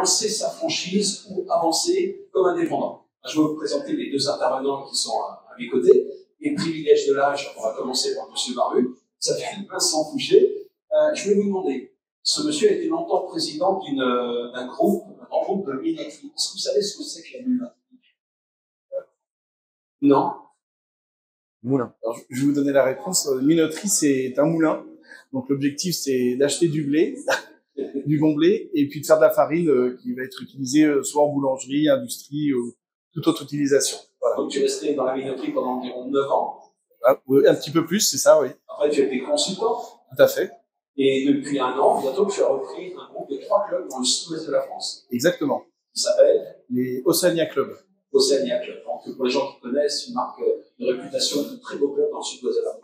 lancer sa franchise ou avancer comme indépendant. Je vais vous présenter les deux intervenants qui sont à mes côtés. Et privilège de l'âge, on va commencer par M. Barbu, ça fait Vincent Fouché. Je vais vous demander, ce monsieur a été longtemps président d'un groupe, un grand groupe de minoterie. Est-ce que vous savez ce que c'est que la minoterie? Non? Moulin. Alors, je vais vous donner la réponse. Minoterie, c'est un moulin. Donc, l'objectif, c'est d'acheter du blé, du bon blé, et puis de faire de la farine qui va être utilisée soit en boulangerie, industrie, ou toute autre utilisation. Voilà. Donc, tu es resté dans la minoterie pendant environ 9 ans. Ah, oui, un petit peu plus, c'est ça, oui. Après, tu as été consultant. Tout à fait. Et depuis 1 an, bientôt, tu as repris un groupe de 3 clubs dans le sud-ouest de la France. Exactement. Qui s'appelle les Oceania Club. Oceania Club. Donc, pour les gens qui connaissent, une marque de réputation de très beau club dans le sud-ouest de la France.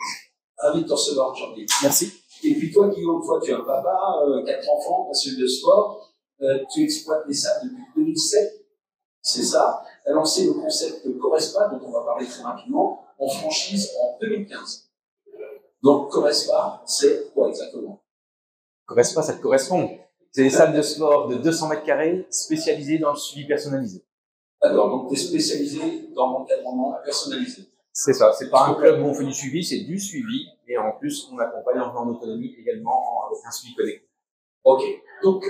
Ravi de te recevoir aujourd'hui. Merci. Et puis toi, Guillaume, tu es un papa, 4 enfants, passionné de sport. Tu exploites les salles depuis 2007. C'est ça. Tu as lancé le concept Correspa, dont on va parler très rapidement, en franchise en 2015. Donc, Correspa, c'est quoi exactement? Correspa, ça te correspond. C'est des salles de sport de 200 mètres carrés spécialisées dans le suivi personnalisé. D'accord, donc tu es spécialisé dans l'encadrement personnalisé. C'est ça, c'est pas un club où on fait du suivi, c'est du suivi. Et en plus, on accompagne en autonomie également avec un suivi connecté. Ok, donc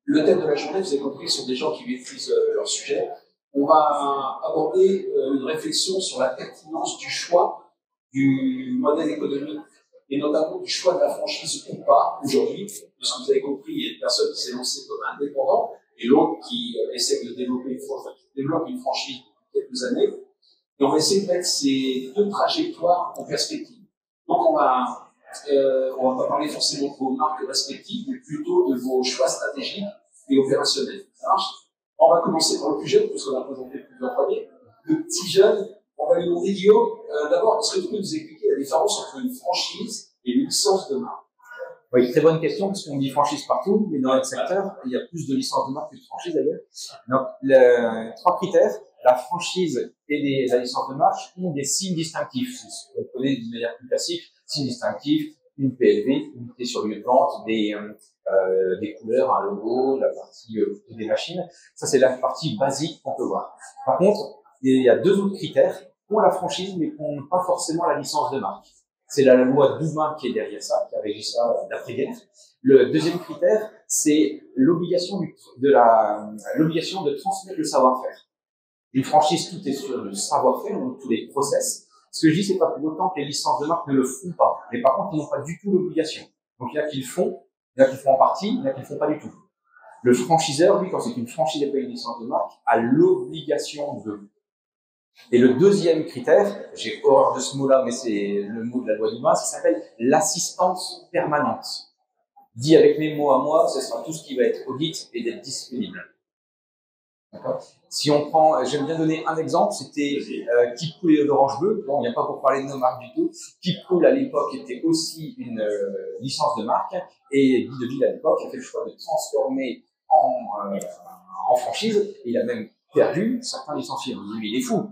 le thème de la journée, vous avez compris, ce sont des gens qui maîtrisent leur sujet. On va aborder une réflexion sur la pertinence du choix du modèle économique et notamment du choix de la franchise ou pas aujourd'hui, puisque vous avez compris, il y a une personne qui s'est lancée comme indépendant et l'autre qui essaie de développer une franchise depuis quelques années. Et on va essayer de mettre ces deux trajectoires en perspective. Donc on va pas parler forcément de vos marques respectives, mais plutôt de vos choix stratégiques et opérationnels. Ça marche? On va commencer par le plus jeune, puisqu'on a présenté plusieurs premiers. Le petit jeune, on va lui demander, Guillaume, d'abord, est-ce que tu peux nous expliquer la différence entre une franchise et une licence de marque? Oui, très bonne question, parce qu'on dit franchise partout, mais dans notre secteur, il y a plus de licences de marque que de franchise d'ailleurs. Donc, les 3 critères, la franchise et la licence de marque ont des signes distinctifs. On connaît d'une manière plus classique, signes distinctifs, une PLV, unité sur lieu de vente, des couleurs, un logo, la partie des machines. Ça, c'est la partie basique qu'on peut voir. Par contre, il y a 2 autres critères qui ont la franchise, mais qui n'ont pas forcément la licence de marque. C'est la loi Doumain qui est derrière ça, qui a régi ça d'après-guerre. Le deuxième critère, c'est l'obligation de transmettre le savoir-faire. Une franchise, tout est sur le savoir-faire, donc tous les process. Ce que je dis, c'est pas pour autant que les licences de marque ne le font pas. Mais par contre, ils n'ont pas du tout l'obligation. Donc, il y en a qui le font, il y en a qui le font en partie, il y en a qui le font pas du tout. Le franchiseur, lui, quand c'est une franchise et pas une licence de marque, a l'obligation de. Et le deuxième critère, j'ai horreur de ce mot-là, mais c'est le mot de la loi Doumain, ça s'appelle l'assistance permanente. Dit avec mes mots à moi, ce sera tout ce qui va être audit et d'être disponible. D'accord. Si on prend, j'aime bien donner un exemple, c'était Keep Cool et l'Orange Bleu. Bon, on vient pas pour parler de nos marques du tout. Keep Cool à l'époque était aussi une licence de marque et Guy Delisle à l'époque a fait le choix de transformer en franchise et il a même perdu certains licenciés. On dit mais il est fou.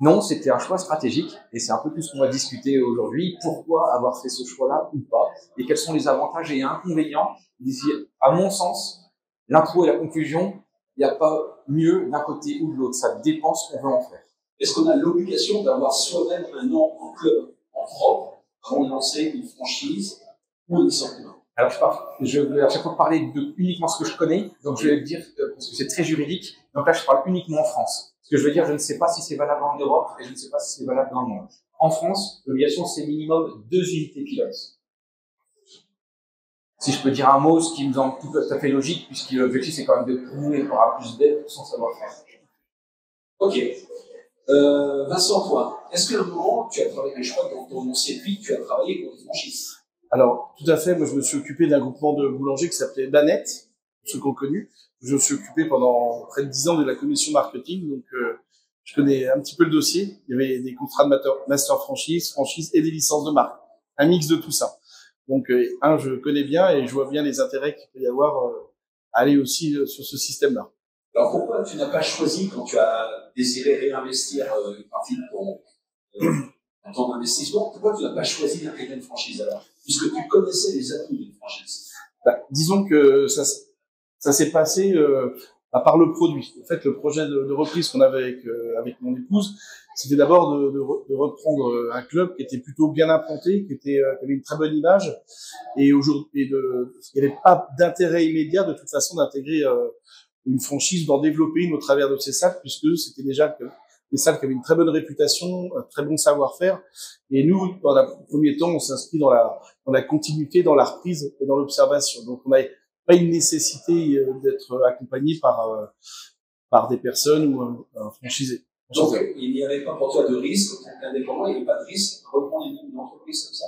Non, c'était un choix stratégique et c'est un peu tout ce qu'on va discuter aujourd'hui. Pourquoi avoir fait ce choix-là ou pas et quels sont les avantages et inconvénients. À mon sens, l'intro et la conclusion, il n'y a pas mieux d'un côté ou de l'autre. Ça dépend ce qu'on veut en faire. Est-ce qu'on a l'obligation d'avoir soi-même un nom en club, en propre, quand on lance une franchise ou une licence de marque? Alors, je vais à chaque fois parler de uniquement ce que je connais. Donc, je vais dire, parce que c'est très juridique. Donc là, je parle uniquement en France. Ce que je veux dire, je ne sais pas si c'est valable en Europe et je ne sais pas si c'est valable dans le monde. En France, l'obligation, c'est minimum 2 unités pilotes. Si je peux dire un mot, ce qui me semble tout à fait logique, puisque l'objectif, c'est quand même de prouver par A plus B son savoir-faire. Ok. Vincent, toi, est-ce qu'à un moment, tu as travaillé, je crois, dans ton ancienne vie, tu as travaillé pour une franchise? Alors, tout à fait. Moi, je me suis occupé d'un groupement de boulangers qui s'appelait Banette, ceux qu'on connu. Je me suis occupé pendant près de 10 ans de la commission marketing, donc je connais un petit peu le dossier. Il y avait des contrats de master franchise et des licences de marque. Un mix de tout ça. Donc, je connais bien et je vois bien les intérêts qu'il peut y avoir à aller aussi sur ce système-là. Alors, pourquoi tu n'as pas choisi, quand tu as désiré réinvestir une partie de ton investissement, pourquoi tu n'as pas choisi d'intégrer une franchise alors, puisque tu connaissais les atouts d'une franchise? Disons que ça Ça s'est passé par le produit. En fait, le projet de reprise qu'on avait avec mon épouse, c'était d'abord de reprendre un club qui était plutôt bien implanté, qui avait une très bonne image, et aujourd'hui, il n'y avait pas d'intérêt immédiat de toute façon d'intégrer une franchise, d'en développer une au travers de ces salles, puisque c'était déjà des salles qui avaient une très bonne réputation, un très bon savoir-faire. Et nous, dans un premier temps, on s'inscrit dans la continuité, dans la reprise et dans l'observation. Donc, on n'avait pas une nécessité d'être accompagné par des personnes ou un franchisé. Donc, il n'y avait pas pour toi de risque, en tant qu'indépendant, il n'y avait pas de risque de reprendre une entreprise comme ça?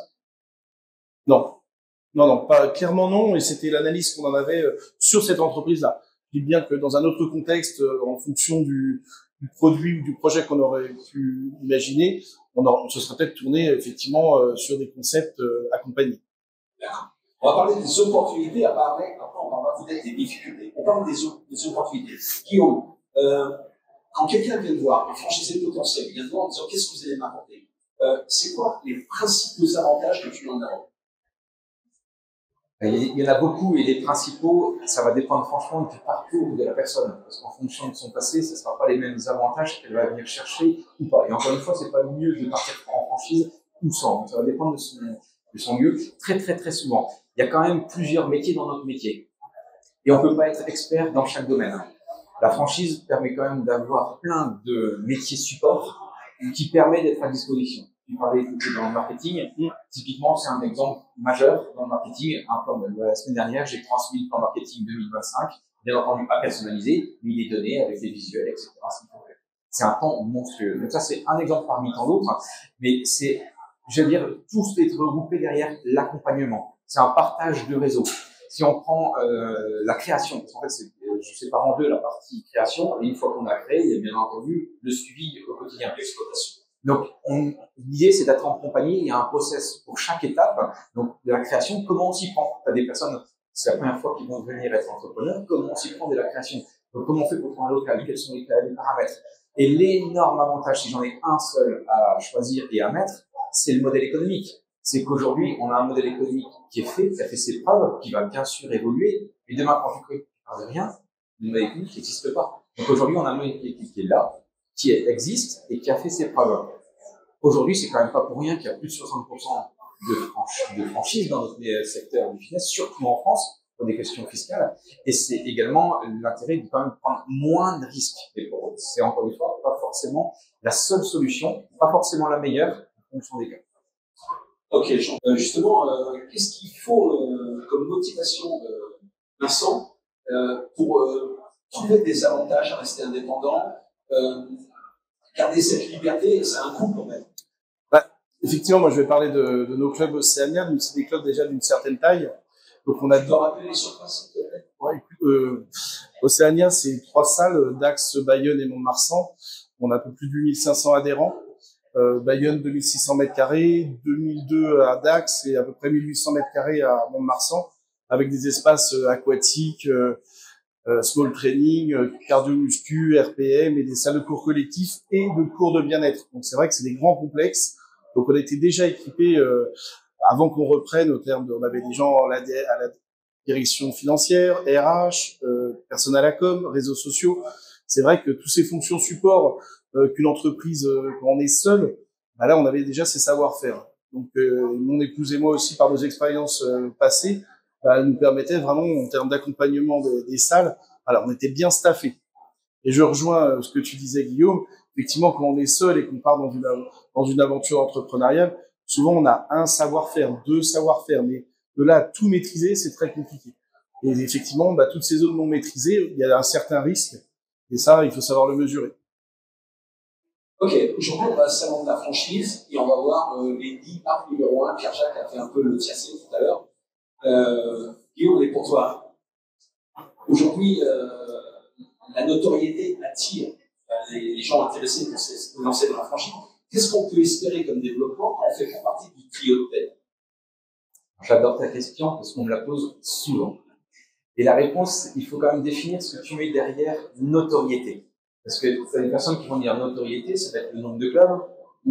Non. Non, pas, clairement non, et c'était l'analyse qu'on en avait sur cette entreprise-là. Je dis bien que dans un autre contexte, en fonction du produit ou du projet qu'on aurait pu imaginer, on se serait peut-être tourné effectivement sur des concepts accompagnés. D'accord. On va parler des opportunités, après on va peut-être des difficultés. On parle des opportunités. Guillaume, quand quelqu'un vient te voir, un franchisé potentiel, vient te voir en disant qu'est-ce que vous allez m'apporter, c'est quoi les principaux avantages que tu en as? Il y en a beaucoup, et les principaux, ça va dépendre franchement du parcours de la personne. Parce qu'en fonction de son passé, ce ne sera pas les mêmes avantages qu'elle va venir chercher ou pas. Et encore une fois, c'est pas mieux de partir en franchise ou sans. Ça va dépendre de son lieu. Très, très, très souvent. Il y a quand même plusieurs métiers dans notre métier. Et on peut pas être expert dans chaque domaine. La franchise permet quand même d'avoir plein de métiers support qui permet d'être à disposition. Tu parlais dans le marketing. Typiquement, c'est un exemple majeur dans le marketing. Un plan de la semaine dernière, j'ai transmis le plan marketing 2025, bien entendu à personnaliser, mais il est donné avec des visuels, etc. C'est un temps monstrueux. Donc ça, c'est un exemple parmi tant d'autres. Mais c'est, je veux dire, tout est regroupé derrière l'accompagnement. C'est un partage de réseau. Si on prend la création, parce qu'en fait, je sépare en deux la partie création, et une fois qu'on a créé, il y a bien entendu le suivi au quotidien de l'exploitation. Donc, l'idée, c'est d'être en compagnie. Il y a un process pour chaque étape. Donc, de la création, comment on s'y prend? Tu as des personnes, c'est la première fois qu'ils vont venir être entrepreneurs. Comment on s'y prend de la création? Donc, comment on fait pour prendre un local? Quels sont les paramètres? Et l'énorme avantage, si j'en ai un seul à choisir et à mettre, c'est le modèle économique. C'est qu'aujourd'hui, on a un modèle économique qui est fait, qui a fait ses preuves, qui va bien sûr évoluer. Et demain, quand tu parles de rien, le modèle économique n'existe pas. Donc, aujourd'hui, on a un modèle économique qui est là, qui existe et qui a fait ses preuves. Aujourd'hui, c'est quand même pas pour rien qu'il y a plus de 60% de franchises dans notre secteur du fitness, surtout en France, pour des questions fiscales. Et c'est également l'intérêt de quand même prendre moins de risques. Et c'est encore une fois pas forcément la seule solution, pas forcément la meilleure en fonction des cas. Ok, Jean. Justement, qu'est-ce qu'il faut comme motivation, Vincent, pour trouver des avantages à rester indépendant, garder cette liberté, c'est un coût quand même. Effectivement, moi je vais parler de nos clubs océaniens, mais c'est des clubs déjà d'une certaine taille. Donc on a Tu peux rappeler les surfaces, s'il te plaît? Ouais, Océania, c'est 3 salles, Dax, Bayonne et Mont-de-Marsan. On a un peu plus de 8500 adhérents. Bayonne, 2600 mètres carrés, 2002 à Dax et à peu près 1800 mètres carrés à Mont-de-Marsan, avec des espaces aquatiques, small training, cardio-muscu, RPM et des salles de cours collectifs et de cours de bien-être. Donc c'est vrai que c'est des grands complexes. Donc on était déjà équipés avant qu'on reprenne au terme on avait des gens à la direction financière, RH, personnel à com, réseaux sociaux. C'est vrai que tous ces fonctions support qu'une entreprise, quand on est seul, bah là on avait déjà ces savoir-faire. Donc mon épouse et moi aussi, par nos expériences passées, nous permettait vraiment en termes d'accompagnement des salles. Alors on était bien staffés. Et je rejoins ce que tu disais, Guillaume. Effectivement, quand on est seul et qu'on part dans une aventure entrepreneuriale, souvent on a un savoir-faire, 2 savoir-faire, mais de là à tout maîtriser, c'est très compliqué. Et effectivement, toutes ces zones non maîtrisées, il y a un certain risque. Et ça, il faut savoir le mesurer. Ok, aujourd'hui on va à salon de la franchise et on va voir les 10 marques numéro 1. Pierre-Jacques a fait un peu le tiercé tout à l'heure. Guillaume, on est pour toi. Aujourd'hui, la notoriété attire les gens intéressés pour se lancer dans la franchise. Qu'est-ce qu'on peut espérer comme développement quand on fait partie du trio de tête? J'adore ta question parce qu'on me la pose souvent. Et la réponse, il faut quand même définir ce que tu mets derrière notoriété. Parce que tu as des personnes qui vont dire notoriété, ça va être le nombre de clubs,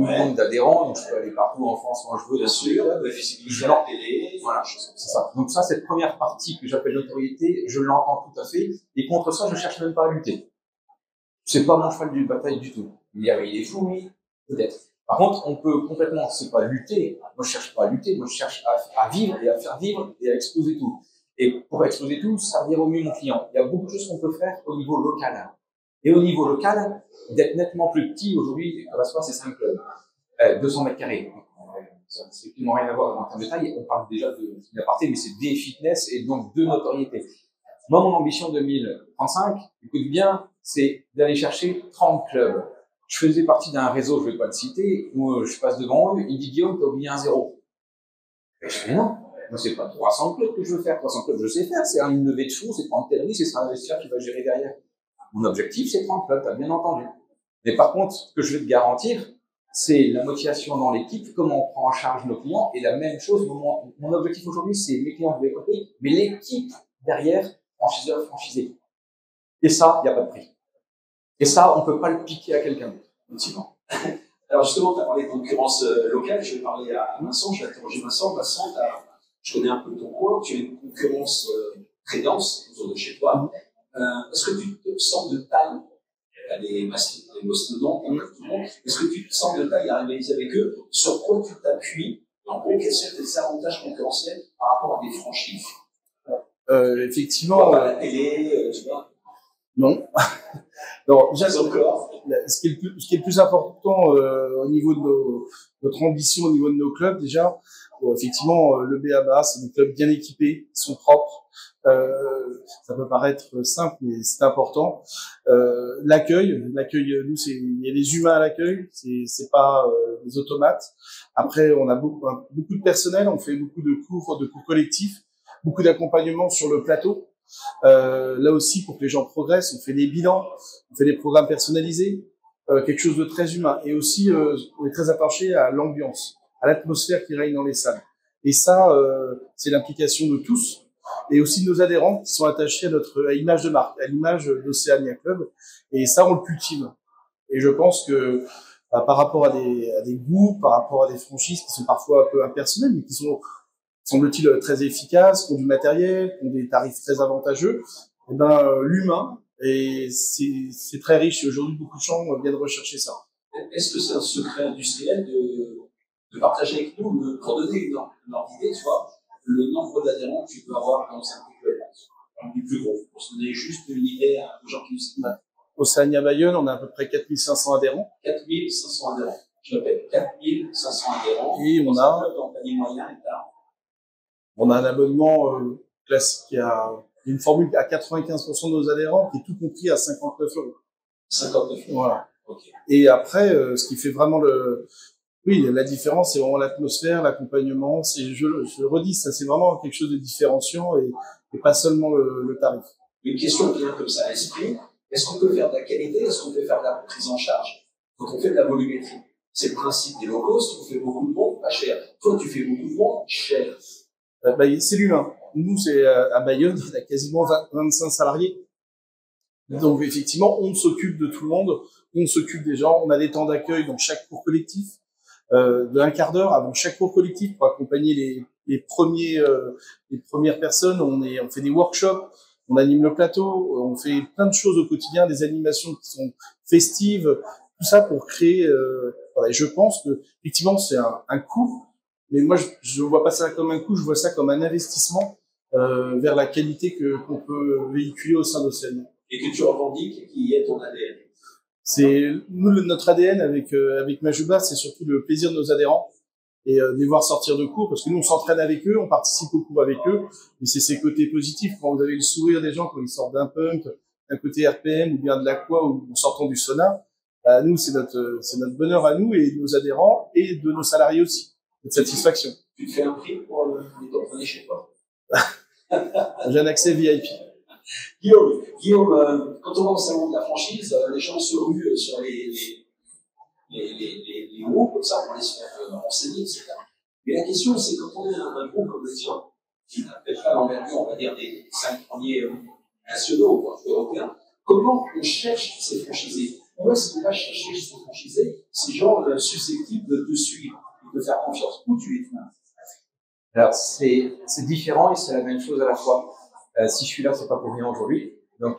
nombre d'adhérents, donc je peux aller partout en France quand je veux. Bien sûr, la visibilité à la télé, voilà, c'est ça. Donc ça, cette première partie que j'appelle notoriété, je l'entends tout à fait, et contre ça, je cherche même pas à lutter. C'est pas mon cheval de bataille du tout. Il est fou, oui, peut-être. Par contre, on peut complètement, c'est pas lutter. Moi, je cherche pas à lutter. Moi, je cherche à vivre et à faire vivre et à exposer tout. Et pour exposer tout, servir au mieux mon client. Il y a beaucoup de choses qu'on peut faire au niveau local. Et au niveau local, d'être nettement plus petit, aujourd'hui, à Vassois, c'est 5 clubs. 200 mètres carrés. Ça n'a strictement rien à voir en termes de taille. On parle déjà d'aparté, mais c'est des fitness et donc de notoriété. Moi, mon ambition 2035, écoute bien, c'est d'aller chercher 30 clubs. Je faisais partie d'un réseau, je vais pas le citer, où je passe devant eux, il dit Guillaume, t'as oublié un 0. Et je fais non. Moi, c'est pas 300 clubs que je veux faire. 300 clubs, je sais faire. C'est une levée de fonds, c'est prendre tel risque, c'est un investisseur qui va gérer derrière. Mon objectif, c'est 30 clubs, t'as bien entendu. Mais par contre, ce que je vais te garantir, c'est la motivation dans l'équipe, comment on prend en charge nos clients. Et la même chose, mon objectif aujourd'hui, c'est mes clients, vous l'avez compris, mais l'équipe derrière, franchiseur, franchisé. Et ça, il n'y a pas de prix. Et ça, on peut pas le piquer à quelqu'un d'autre. Effectivement. Alors justement, tu as parlé de concurrence locale, je vais parler à Vincent, je vais interroger Vincent. Vincent, je connais un peu ton coin, tu as une concurrence très dense autour de chez toi. Est-ce que tu te sens de taille, les mastodontes, tout le monde, est-ce que tu te sens de taille à rivaliser avec eux? Sur quoi tu t'appuies? En gros, quels sont tes avantages concurrentiels par rapport à des franchises? Effectivement. La télé, tu vois? Non. Non, déjà, encore. Ce qui est le plus important au niveau de notre ambition, au niveau de nos clubs, déjà, effectivement, le B.A.B.A., c'est des clubs bien équipés, ils sont propres. Ça peut paraître simple, mais c'est important. L'accueil, nous, il y a des humains à l'accueil, c'est pas des automates. Après, on a beaucoup de personnel, on fait beaucoup de cours collectifs, beaucoup d'accompagnement sur le plateau. Là aussi, pour que les gens progressent, on fait des bilans, on fait des programmes personnalisés, quelque chose de très humain. Et aussi, on est très attaché à l'ambiance, à l'atmosphère qui règne dans les salles. Et ça, c'est l'implication de tous, et aussi de nos adhérents qui sont attachés à l'image de marque, à l'image d'Océania Club. Et ça, on le cultive. Et je pense que par rapport à des goûts, par rapport à des franchises qui sont parfois un peu impersonnelles, mais qui sont semble-t-il très efficaces, qui ont du matériel, qui ont des tarifs très avantageux, et l'humain, et c'est très riche. Et aujourd'hui, beaucoup de gens viennent rechercher ça. Est-ce que c'est un secret industriel de partager avec nous, pour donner une ordre d'idée, tu vois, le nombre d'adhérents que tu peux avoir dans un club, du plus gros, pour se donner juste une idée aux gens qui nous écoutent? Océania Bayonne, on a à peu près 4500 adhérents. 4500 adhérents. Je répète, 4500 adhérents. Et on a un abonnement classique qui a une formule à 95% de nos adhérents qui est tout compris à 59 €. 59 €. Voilà. Okay. Et après, ce qui fait vraiment la différence, c'est vraiment l'atmosphère, l'accompagnement. Je le redis, ça c'est vraiment quelque chose de différenciant et pas seulement le tarif. Une question qui vient comme ça à l'esprit. Est-ce qu'on peut faire de la qualité? Est-ce qu'on peut faire de la prise en charge quand on fait de la volumétrie? C'est le principe des locaux. Si on fait beaucoup de monde, pas cher. Toi, tu fais beaucoup de monde, cher. C'est l'humain. Nous, c'est à Bayonne, on a quasiment 25 salariés. Donc effectivement, on s'occupe de tout le monde, on s'occupe des gens, on a des temps d'accueil dans chaque cours collectif, de un quart d'heure avant chaque cours collectif pour accompagner les premières personnes. On fait des workshops, on anime le plateau, on fait plein de choses au quotidien, des animations qui sont festives, tout ça pour créer. Voilà, je pense que effectivement c'est un coût. Mais moi, je vois pas ça comme un coût, je vois ça comme un investissement vers la qualité qu'on peut véhiculer au sein d'Océania. Et que tu revendiques, qui est ton ADN. C'est notre ADN avec Majuba, c'est surtout le plaisir de nos adhérents et de les voir sortir de cours, parce que nous on s'entraîne avec eux, on participe au cours avec eux, mais c'est ces côtés positifs. Quand vous avez le sourire des gens quand ils sortent d'un pump, d'un côté RPM ou bien de l'aqua ou en sortant du sauna, nous c'est notre bonheur à nous et de nos adhérents et de nos salariés aussi. De satisfaction. Tu te fais un prix pour les t'entraîner chez toi? J'ai un accès VIP. Guillaume, quand on va au salon de la franchise, les gens se ruent sur les groupes, comme ça, pour les se faire renseigner, etc. Mais la question, c'est quand on est un groupe comme le tien, qui n'a peut-être pas l'envergure, on va dire, des 5 premiers nationaux, ou européens, comment on cherche ces franchisés? où est-ce qu'on va chercher chez ce franchisé ces gens susceptibles de te suivre, de te faire confiance? Où tu es toi? Alors, c'est différent et c'est la même chose à la fois. Si je suis là, c'est pas pour rien aujourd'hui. Donc,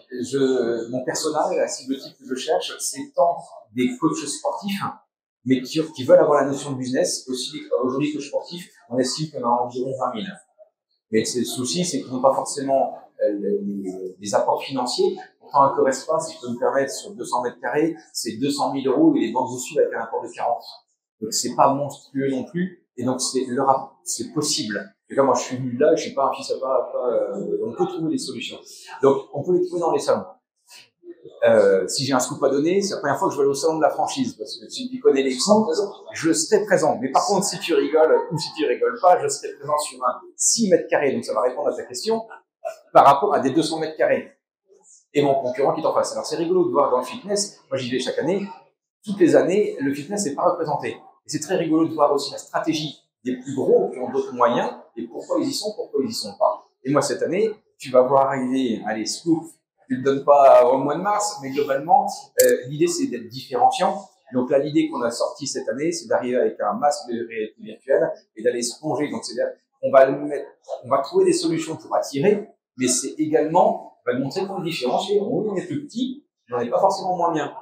mon personnage, la cible type que je cherche, c'est tant des coachs sportifs, mais qui veulent avoir la notion de business. Aussi, aujourd'hui, coach sportif, on estime qu'on a environ 20 000. Mais le souci, c'est qu'ils n'ont pas forcément les apports financiers. Pourtant, un Corespa, si je peux me permettre, sur 200 mètres carrés, c'est 200 000 euros et les banques vous suivent avec un apport de 40. Donc, c'est pas monstrueux non plus. Et donc, c'est possible. Et comme moi, je suis venu là, je suis pas un fils à pas, on peut trouver des solutions. Donc, on peut les trouver dans les salons. Si j'ai un scoop à donner, c'est la première fois que je vais aller au salon de la franchise, parce que si tu connais les centres, je serai présent. Mais par contre, si tu rigoles ou si tu rigoles pas, je serai présent sur un 6 mètres carrés. Donc, ça va répondre à ta question par rapport à des 200 mètres carrés. Et mon concurrent qui est en face. Alors, c'est rigolo de voir dans le fitness. Moi, j'y vais chaque année. Toutes les années, le fitness n'est pas représenté. Et c'est très rigolo de voir aussi la stratégie des plus gros qui ont d'autres moyens et pourquoi ils y sont pas. Et moi, cette année, tu vas voir arriver, allez, scoop, tu le donnes pas au mois de mars, mais globalement, l'idée, c'est d'être différenciant. Donc là, l'idée qu'on a sortie cette année, c'est d'arriver avec un masque de réalité virtuelle et d'aller se plonger. Donc, c'est-à-dire, on va trouver des solutions pour attirer, mais c'est également, on va montrer qu'on est différencié. On est plus petit, mais on n'est pas forcément moins bien.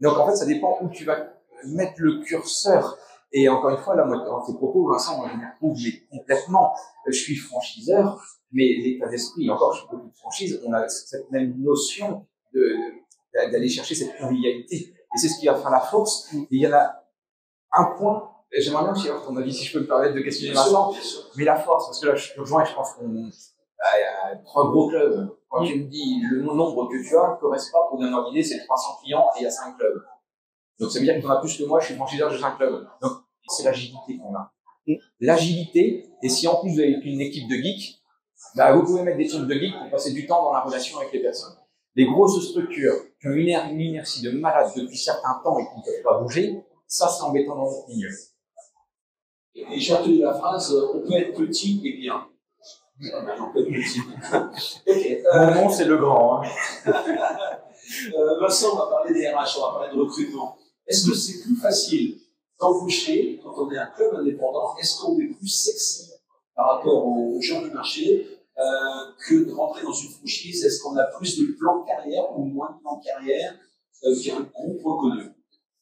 Donc, en fait, ça dépend où tu vas mettre le curseur. Et encore une fois, là, moi, dans tes propos, Vincent, moi, je me retrouve complètement. Je suis franchiseur, mais l'état d'esprit, encore, je suis beaucoup de franchise, on a cette même notion d'aller chercher cette convivialité. Et c'est ce qui va faire la force. Et il y en a un point, j'aimerais bien aussi avoir ton avis, si je peux me permettre de questionner Vincent, mais la force, parce que là, je te rejoins et je pense qu'on a 3 gros clubs. Quand tu me dis le nombre que tu as, Corespa, pour donner une idée, c'est 300 clients et il y a 5 clubs. Donc, ça veut dire que tu en as plus que moi, je suis franchiseur de 5 clubs. Donc, c'est l'agilité qu'on a. L'agilité, et si en plus vous avez une équipe de geeks, bah, vous pouvez mettre des trucs de geeks pour passer du temps dans la relation avec les personnes. Les grosses structures qui ont une inertie de malade depuis certains temps et qui ne peuvent pas bouger, ça, c'est embêtant dans notre milieu. Et j'ai retenu la phrase, on peut être petit et bien. On peut être petit. Okay, mon nom, c'est le grand. Hein. Vincent, on va parler des RH, on va parler de recrutement. Est-ce que c'est plus facile d'embaucher quand on est un club indépendant? Est-ce qu'on est plus sexy par rapport aux gens du marché que de rentrer dans une franchise? Est-ce qu'on a plus de plans de carrière ou moins de plans de carrière via un groupe reconnu?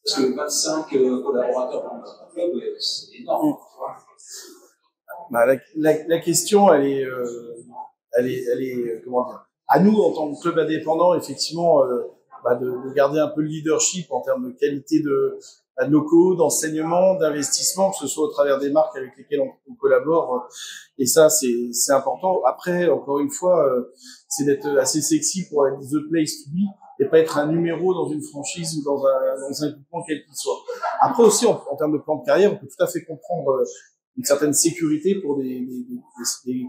Parce que 25 collaborateurs dans un club, c'est énorme. Bah, la question, elle est, comment dire, à nous, en tant que club indépendant, effectivement, de garder un peu le leadership en termes de qualité de locaux, d'enseignement, d'investissement, que ce soit au travers des marques avec lesquelles on collabore. Et ça, c'est important. Après, encore une fois, c'est d'être assez sexy pour être the place to be et pas être un numéro dans une franchise ou dans un groupement quel qu'il soit. Après aussi, en termes de plan de carrière, on peut tout à fait comprendre une certaine sécurité pour des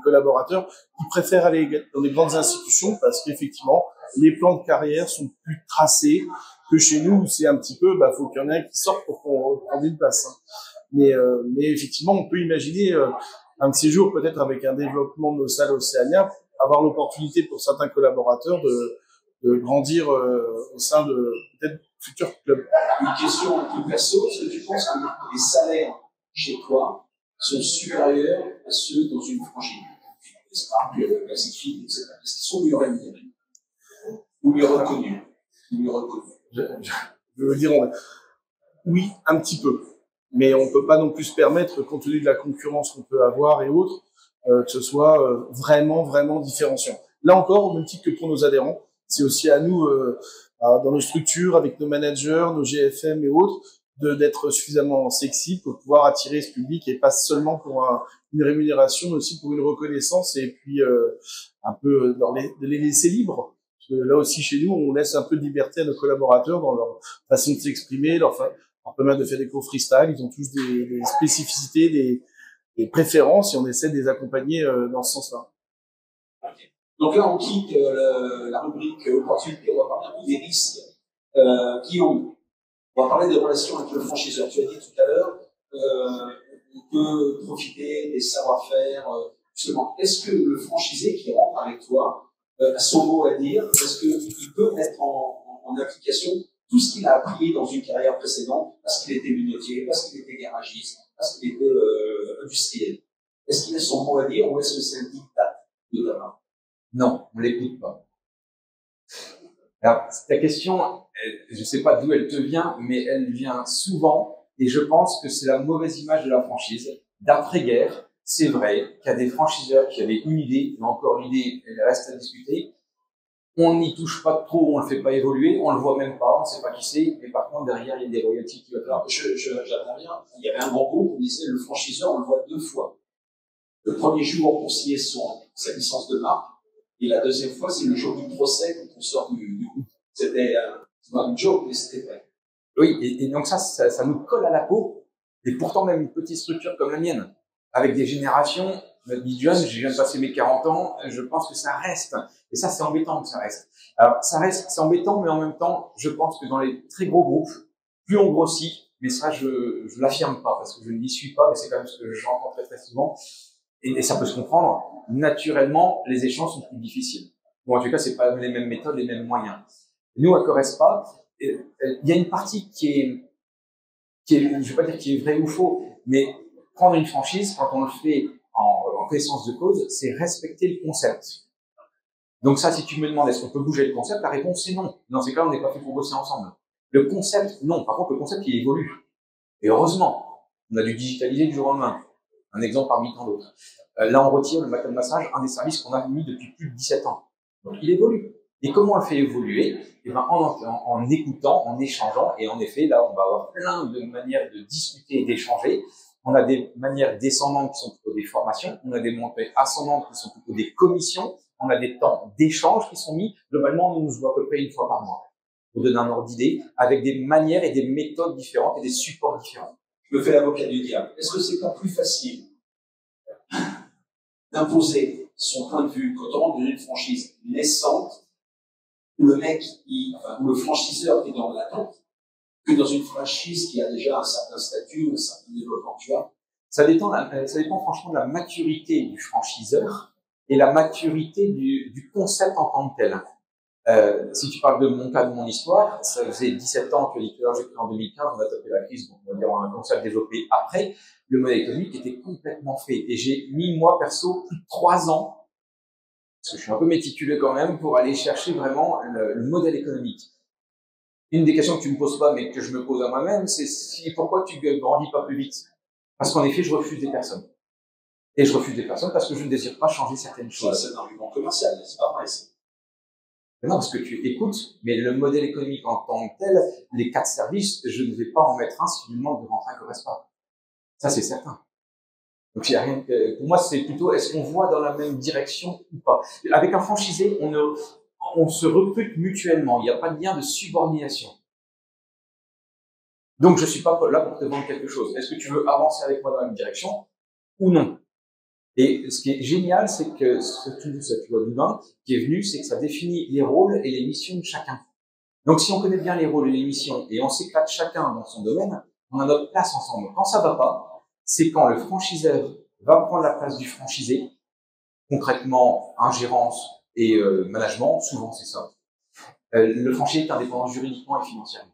collaborateurs qui préfèrent aller dans des grandes institutions parce qu'effectivement, les plans de carrière sont plus tracés que chez nous où c'est un petit peu, faut qu'il y en ait un qui sorte pour qu'on prenne une place. Hein. Mais effectivement, on peut imaginer un de ces jours, peut-être avec un développement de nos salles Océania, avoir l'opportunité pour certains collaborateurs de grandir au sein de peut-être futurs clubs. Une question un peu perso, est-ce que tu penses que les salaires chez toi sont supérieurs à ceux dans une franchise? Spark, Pacific, etc. Est-ce qu'ils sont mieux rémunérés? Ou mieux reconnus? Je veux dire, oui, un petit peu. Mais on peut pas non plus se permettre, compte tenu de la concurrence qu'on peut avoir et autres, que ce soit vraiment, vraiment différenciant. Là encore, au même titre que pour nos adhérents, c'est aussi à nous, dans nos structures, avec nos managers, nos GFM et autres, d'être suffisamment sexy pour pouvoir attirer ce public et pas seulement pour une rémunération, mais aussi pour une reconnaissance et puis un peu de les laisser libres. Parce que là aussi, chez nous, on laisse un peu de liberté à nos collaborateurs dans leur façon de s'exprimer, leur permettre de faire des cours freestyle. Ils ont tous des spécificités, des préférences et on essaie de les accompagner dans ce sens-là. Donc là, on quitte la rubrique opportunité, on va parler un peu des risques on va parler des relations avec le franchiseur. Tu as dit tout à l'heure, on peut profiter des savoir-faire. Justement, est-ce que le franchisé qui rentre avec toi a son mot à dire? Est-ce qu'il peut mettre en application tout ce qu'il a appris dans une carrière précédente, parce qu'il était lunetier, parce qu'il était garagiste, parce qu'il était industriel. Est-ce qu'il a son mot à dire ou est-ce que c'est un diktat de ta part? Non, on l'écoute pas. Alors, ta question, je ne sais pas d'où elle te vient, mais elle vient souvent, et je pense que c'est la mauvaise image de la franchise. D'après-guerre, c'est vrai qu'il y a des franchiseurs qui avaient une idée, mais encore l'idée, elle reste à discuter. On n'y touche pas trop, on le fait pas évoluer, on le voit même pas, on ne sait pas qui c'est, mais par contre, derrière, il y a des royalties qui vont Alors, j'interviens. Il y avait un grand groupe, on disait, le franchiseur, on le voit 2 fois. Le premier jour, on signait sa licence de marque, et la deuxième fois, c'est le jour du procès quand on sort du groupe. C'était pas une joke, mais c'était vrai. Oui, et donc ça nous colle à la peau. Et pourtant, même une petite structure comme la mienne, avec des générations, je viens de passer mes 40 ans, je pense que ça reste. Et ça, c'est embêtant que ça reste. Alors, ça reste, c'est embêtant, mais en même temps, je pense que dans les très gros groupes, plus on grossit, mais ça, je l'affirme pas, parce que je n'y suis pas, mais c'est quand même ce que j'entends très très souvent. Et ça peut se comprendre. Naturellement, les échanges sont plus difficiles. Bon, en tout cas, c'est pas les mêmes méthodes, les mêmes moyens. Nous, à Correspa, il y a une partie qui est, je vais pas dire qui est vrai ou faux, mais prendre une franchise, quand on le fait en connaissance de cause, c'est respecter le concept. Donc ça, si tu me demandes est-ce qu'on peut bouger le concept, la réponse c'est non. Dans ces cas, on n'est pas fait pour bosser ensemble. Le concept, non. Par contre, le concept, il évolue. Et heureusement, on a dû digitaliser du jour au lendemain. Un exemple parmi tant d'autres. Là, on retire le matin de massage, un des services qu'on a mis depuis plus de 17 ans. Donc, il évolue. Et comment on le fait évoluer? Eh ben, en écoutant, en échangeant. Et en effet, là, on va avoir plein de manières de discuter et d'échanger. On a des manières descendantes qui sont plutôt des formations. On a des montées ascendantes qui sont plutôt des commissions. On a des temps d'échange qui sont mis. Globalement, on nous voit à peu près une fois par mois. Pour donner un ordre d'idée, avec des manières et des méthodes différentes et des supports différents. Je me fais l'avocat du diable. Est-ce que c'est pas plus facile d'imposer son point de vue quand on rentre dans une franchise naissante, où le mec, où le franchiseur est dans l'attente, que dans une franchise qui a déjà un certain statut, un certain développement, tu vois? Ça dépend franchement de la maturité du franchiseur et la maturité du concept en tant que tel. Si tu parles de mon cas, de mon histoire, ça faisait 17 ans que l'équivalent j'ai créé en 2015, on a tapé la crise, donc on va dire on a commencé à le développer après. Le modèle économique était complètement fait. Et j'ai mis, moi, perso, plus de 3 ans, parce que je suis un peu méticuleux quand même, pour aller chercher vraiment le modèle économique. Une des questions que tu me poses pas, mais que je me pose à moi-même, c'est pourquoi tu grandis pas plus vite? Parce qu'en effet, je refuse des personnes. Et je refuse des personnes parce que je ne désire pas changer certaines choses. C'est un argument commercial, c'est pas vrai. Non, parce que tu écoutes, mais le modèle économique en tant que tel, les 4 services, je ne vais pas en mettre un si je lui demande de rentrer à Correspa. Ça, c'est certain. Donc, il y a rien pour moi, c'est plutôt, est-ce qu'on voit dans la même direction ou pas? Avec un franchisé, on se recrute mutuellement. Il n'y a pas de lien de subordination. Donc, je suis pas là pour te vendre quelque chose. Est-ce que tu veux avancer avec moi dans la même direction ou non? Et ce qui est génial, c'est que cette loi du 20 qui est venue, c'est que ça définit les rôles et les missions de chacun. Donc, si on connaît bien les rôles et les missions et on s'éclate chacun dans son domaine, on a notre place ensemble. Quand ça va pas, c'est quand le franchiseur va prendre la place du franchisé, concrètement, ingérence et management, souvent c'est ça. Le franchisé est indépendant juridiquement et financièrement.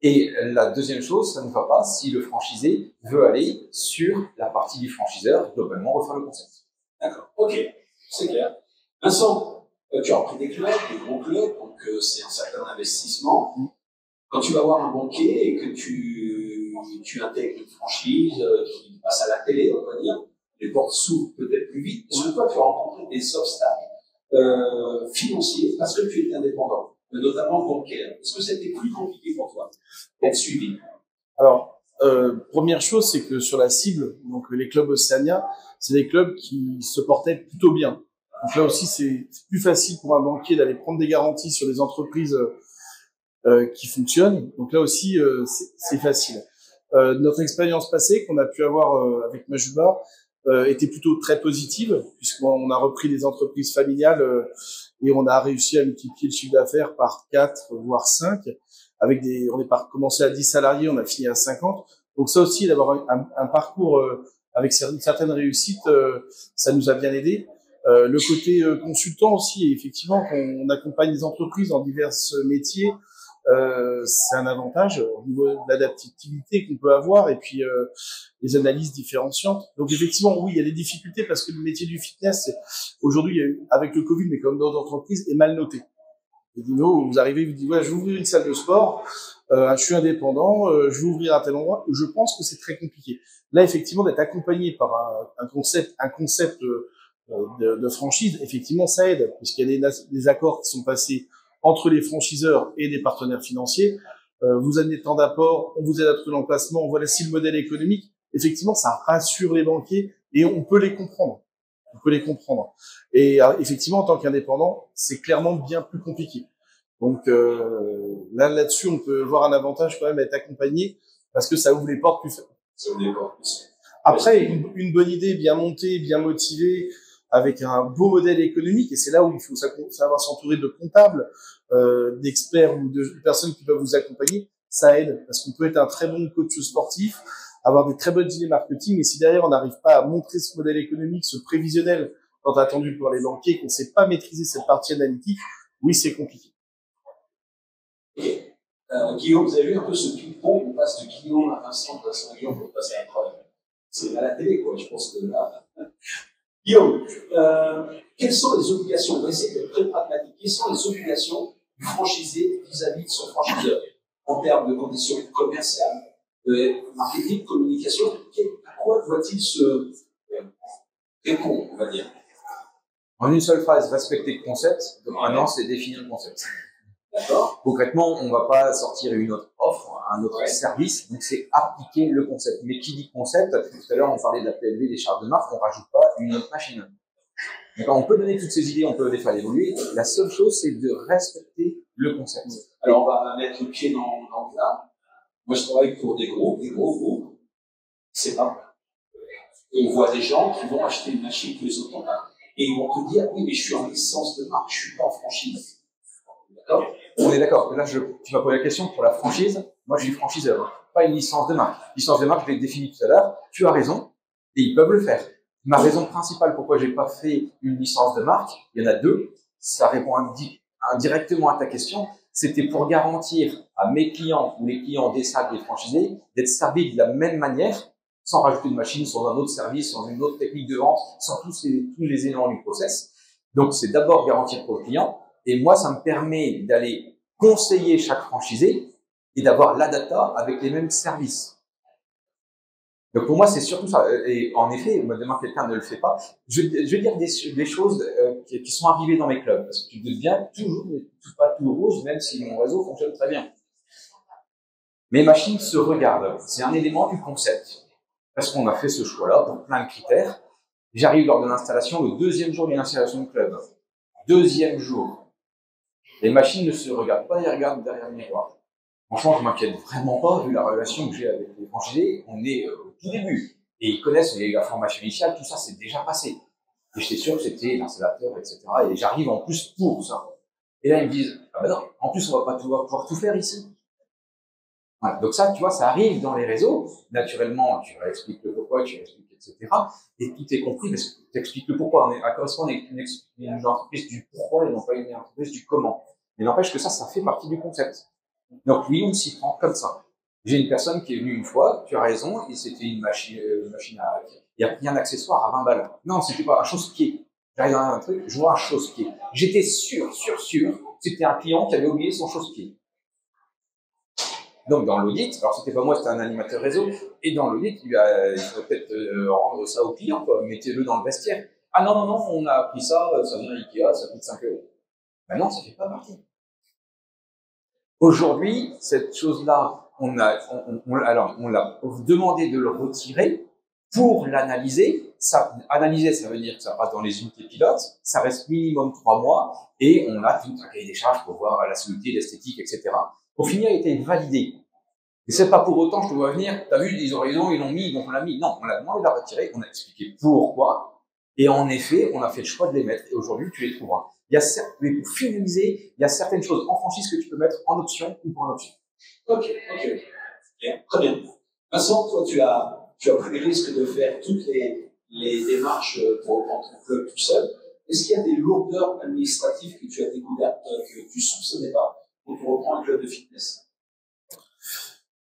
Et la deuxième chose, ça ne va pas si le franchisé veut aller sur la partie du franchiseur, globalement refaire le concept. D'accord, ok, c'est clair. Vincent, tu as repris des clubs, des gros clubs, donc c'est un certain investissement. Quand tu vas voir un banquier et que tu intègres une franchise qui passe à la télé, on va dire, les portes s'ouvrent peut-être plus vite. Est-ce que toi, tu as rencontré des obstacles financiers parce que tu étais indépendant, notamment bancaire? Est-ce que c'était plus compliqué pour toi d'être suivi? Alors, première chose, c'est que sur la cible, donc les clubs Océania, c'est des clubs qui se portaient plutôt bien. Donc là aussi, c'est plus facile pour un banquier d'aller prendre des garanties sur des entreprises qui fonctionnent. Donc là aussi, c'est facile. Notre expérience passée qu'on a pu avoir avec Majuba était plutôt très positive, puisqu'on a repris des entreprises familiales et on a réussi à multiplier le chiffre d'affaires par 4, voire 5. On est commencé à 10 salariés, on a fini à 50. Donc ça aussi, d'avoir un parcours avec une certaine réussite, ça nous a bien aidé. Le côté consultant aussi, effectivement, on accompagne les entreprises dans divers métiers. c'est un avantage au niveau de l'adaptabilité qu'on peut avoir et puis les analyses différenciantes. Donc effectivement, oui, il y a des difficultés parce que le métier du fitness, aujourd'hui, avec le Covid, mais comme dans d'autres entreprises, est mal noté. Et vous arrivez, vous dites, ouais, je vais ouvrir une salle de sport, je suis indépendant, je vais ouvrir à tel endroit. Je pense que c'est très compliqué. Là, effectivement, d'être accompagné par un concept de franchise, effectivement, ça aide, puisqu'il y a des accords qui sont passés entre les franchiseurs et des partenaires financiers. Vous amenez tant d'apports, on vous aide à trouver l'emplacement, voici le modèle économique. Effectivement, ça rassure les banquiers et on peut les comprendre. On peut les comprendre. Et effectivement, en tant qu'indépendant, c'est clairement bien plus compliqué. Donc là-dessus, on peut voir un avantage quand même à être accompagné parce que ça ouvre les portes plus. Ça ouvre les portes plus. Après, une bonne idée, bien montée, bien motivée, avec un beau modèle économique, et c'est là où il faut savoir s'entourer de comptables, d'experts ou de personnes qui peuvent vous accompagner, ça aide, parce qu'on peut être un très bon coach sportif, avoir des très bonnes idées marketing, et si derrière on n'arrive pas à montrer ce modèle économique, ce prévisionnel, tant attendu par les banquiers, qu'on ne sait pas maîtriser cette partie analytique, oui, c'est compliqué. Okay. Guillaume, vous avez vu un peu ce ping-pong, on passe de Guillaume à Vincent Guillaume pour passer à un problème. C'est à la télé, quoi, je pense que là... Guillaume, quelles sont les obligations, on va essayer d'être très pragmatique, quelles sont les obligations du franchisé vis-à-vis de son franchiseur en termes de conditions commerciales, de marketing, communication, à quoi doit-il se répondre, on va dire? En une seule phrase, respecter le concept. Donc maintenant, c'est définir le concept. D'accord. Concrètement, on ne va pas sortir une autre offre, un autre service, donc c'est appliquer le concept. Mais qui dit concept, tout à l'heure on parlait de la PLV, des chartes de marque, on ne rajoute pas une autre machine. Donc on peut donner toutes ces idées, on peut les faire évoluer. La seule chose, c'est de respecter le concept. Alors on va mettre le pied dans le plat. Moi je travaille pour des gros groupes, c'est pas vrai. On voit des gens qui vont acheter une machine que les autres n'ont pas. Et ils vont te dire, oui mais je suis en licence de marque, je suis pas en franchise. D'accord. On est d'accord. Là, tu m'as posé la question pour la franchise. Moi, je suis franchiseur, pas une licence de marque. Licence de marque, je l'ai définie tout à l'heure. Tu as raison, et ils peuvent le faire. Ma raison principale pourquoi j'ai pas fait une licence de marque, il y en a deux. Ça répond indirectement à ta question. C'était pour garantir à mes clients ou les clients des salles des franchisés d'être servis de la même manière, sans rajouter de machine, sans un autre service, sans une autre technique de vente, sans tous les éléments du process. Donc, c'est d'abord garantir pour le client. Et moi, ça me permet d'aller conseiller chaque franchisé et d'avoir la data avec les mêmes services. Donc pour moi, c'est surtout ça. Et en effet, demain quelqu'un ne le fait pas. Je vais dire des choses qui sont arrivées dans mes clubs. Parce que tu te doutes bien, toujours, pas tout rose, même si mon réseau fonctionne très bien. Mes machines se regardent. C'est un élément du concept. Parce qu'on a fait ce choix-là pour plein de critères. J'arrive lors de l'installation, le deuxième jour d'une installation de club. Deuxième jour. Les machines ne se regardent pas, elles regardent derrière le miroir. Franchement, je m'inquiète vraiment pas, vu la relation que j'ai avec les franchisés. On est au tout début. Et ils connaissent la formation initiale, tout ça, c'est déjà passé. Et j'étais sûr que c'était l'installateur, etc. Et j'arrive en plus pour ça. Et là, ils me disent, ah ben non, en plus, on va pas pouvoir tout faire ici. Voilà. Donc ça, tu vois, ça arrive dans les réseaux. Naturellement, tu expliques le pourquoi, tu expliques, etc. Et tout est compris, parce que tu expliques le pourquoi. À correspond à une entreprise du pourquoi et non pas une entreprise du comment. Mais n'empêche que ça fait partie du concept. Donc oui, on s'y prend comme ça. J'ai une personne qui est venue une fois, tu as raison, et c'était une machine à... Il a pris un accessoire à 20 balles. Non, c'était pas un chausse-pied. J'arrive dans un truc, je vois un chausse-pied. J'étais sûr, c'était un client qui avait oublié son chausse-pied. Donc dans l'audit, alors c'était pas moi, c'était un animateur réseau, et dans l'audit, il faut peut-être rendre ça au client, quoi. Mettez-le dans le vestiaire. Ah non, on a appris ça vient Ikea, ça coûte 5 €. Ben non, ça fait pas partie. Aujourd'hui, cette chose-là, on l'a demandé de le retirer pour l'analyser. Analyser, ça veut dire que ça passe dans les unités pilotes, ça reste minimum 3 mois, et on a tout un cahier des charges pour voir la solidité, l'esthétique, etc. Pour finir, il a été validé. Et c'est pas pour autant, je te vois venir, t'as vu, ils ont raison, ils l'ont mis, donc on l'a mis. Non, on l'a demandé de la retirer, on a expliqué pourquoi, et en effet, on a fait le choix de les mettre, et aujourd'hui, tu les trouveras. Mais pour finaliser, il y a certaines choses en franchise que tu peux mettre en option ou pas en option. Ok. Bien, très bien. Vincent, toi, tu as pris le risque de faire toutes les démarches pour ton club tout seul. Est-ce qu'il y a des lourdeurs administratives que tu as découvertes, que tu ne soupçonnais pas, quand on reprend un club de fitness?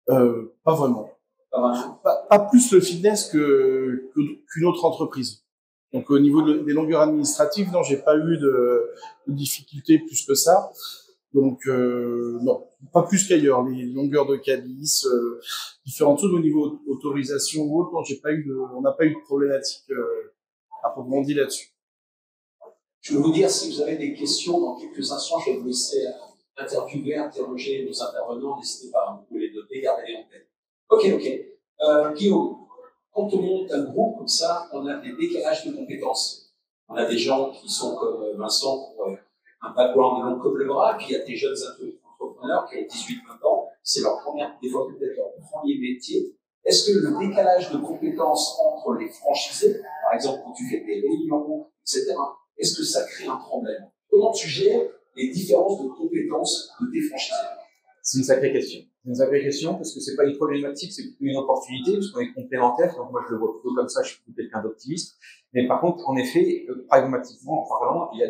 Pas vraiment. Pas vraiment. Pas plus le fitness qu'une autre entreprise. Donc au niveau des longueurs administratives, non, j'ai pas eu de difficultés plus que ça. Donc non, pas plus qu'ailleurs. Les longueurs de cabis, différentes choses au niveau autorisation ou autre, non, on n'a pas eu de problématique à proprement dit là-dessus. Je vais vous dire, si vous avez des questions, dans quelques instants, je vais vous laisser interroger nos intervenants. N'hésitez pas, vous pouvez les noter, gardez-les en tête. Ok. Guillaume, quand on monte un groupe comme ça, on a des décalages de compétences. On a des gens qui sont comme Vincent pour un background long comme le bras, puis il y a des jeunes entrepreneurs qui ont 18-20 ans, c'est leur des fois peut-être leur premier métier. Est-ce que le décalage de compétences entre les franchisés, par exemple quand tu fais des réunions, etc., est-ce que ça crée un problème? Comment tu gères les différences de compétences de tes franchisés? C'est une sacrée question. C'est une sacrée question parce que c'est pas une problématique, c'est plutôt une opportunité parce qu'on est complémentaires. Donc moi je le vois plutôt comme ça, je suis plutôt quelqu'un d'optimiste. Mais par contre, en effet, pragmatiquement, enfin vraiment, il y